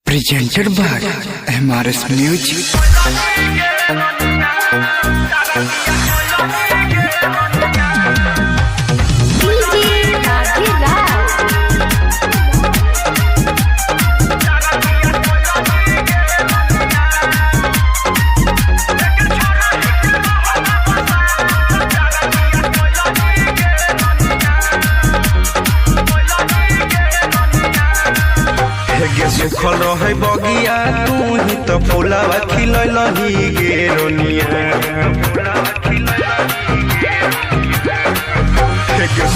Presented by MRS Music. सुखल रहे बगिया तू ही तो फुलावा खिलही गे रोनिया।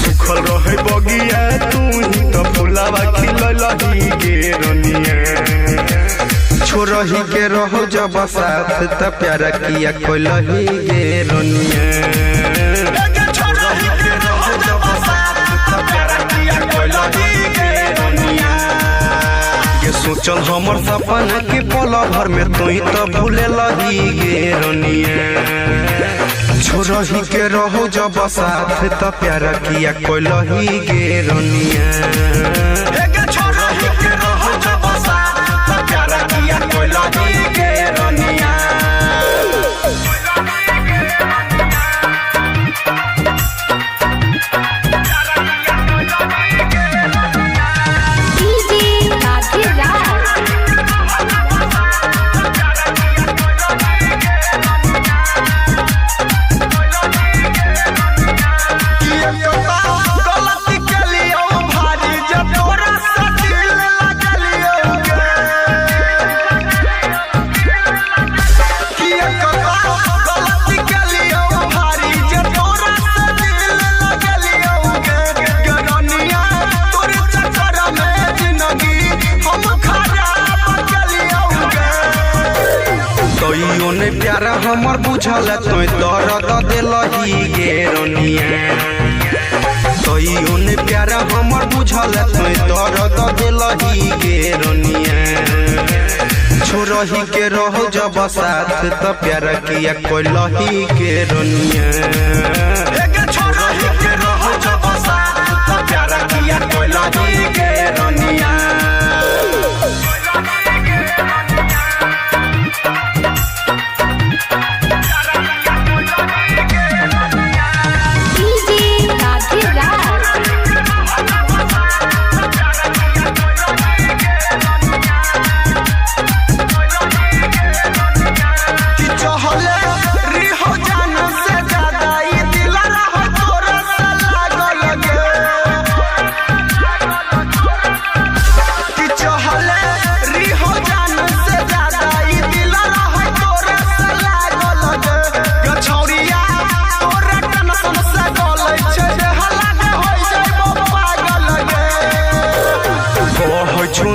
सुखल रहे बगिया तू ही तो फुलावा खिलही गे रोनिया। छोरही के रहो जब साथ त प्यारा किया कोलही गे रोनिया। छोरही के रहो जब साथ त प्यारा किया कोलही गे रोनिया। सोचल हमर सपना के पल भर में तू तो भूले लही गे रोनिया। छोरही के रहो जब साथ त प्यारा किया कोलही गे रोनिया। छोरही के रहो जब साथ त प्यारा किया कोलही गे रोनिया। ने प्यारा हमर बुझल तो दर्द दिलही गे रोनिया। तइयो ने प्यारा हमर बुझल तो दर्द दिलही गे रोनिया। छोरही के रहो जब साथ त प्यारा किया कोलही गे रोनिया। छोरही के रहो जब साथ त प्यारा किया कोलही गे रोनिया।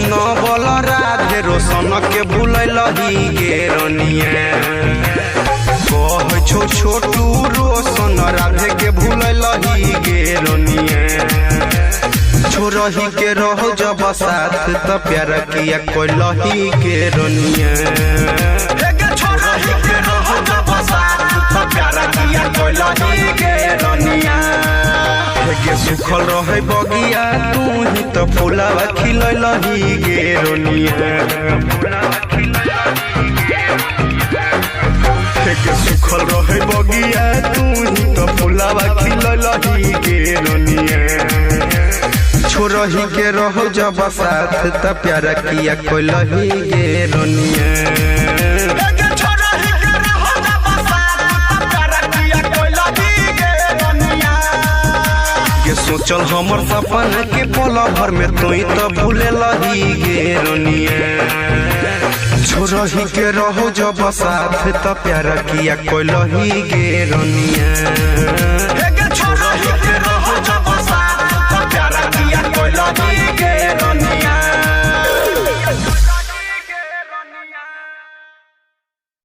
न बोल राधे रोशन के भूलही गे रोनिया। कह छो छोटू रोशन राधे के भूलही गे रोनिया। छोरही के रहो जब साथ त प्यारा किया कोलही गे रोनिया। छोरही के रहो जब साथ त प्यारा किया कोलही गे रोनिया। सुखल रहे बगिया तू ही तो फुलावा खिलही गे रोनिया। सुखल रहे बगिया तू ही तो फुलावा खिलही गे रोनिया। छोरही के रहो जब साथ त प्यारा किया कोलही गे रोनिया। सोचल हमर सपना के पल भर में तू तो भूले लही गे रोनिया। छोरही के रहो जब साथ त प्यारा किया कोलही गे रोनिया।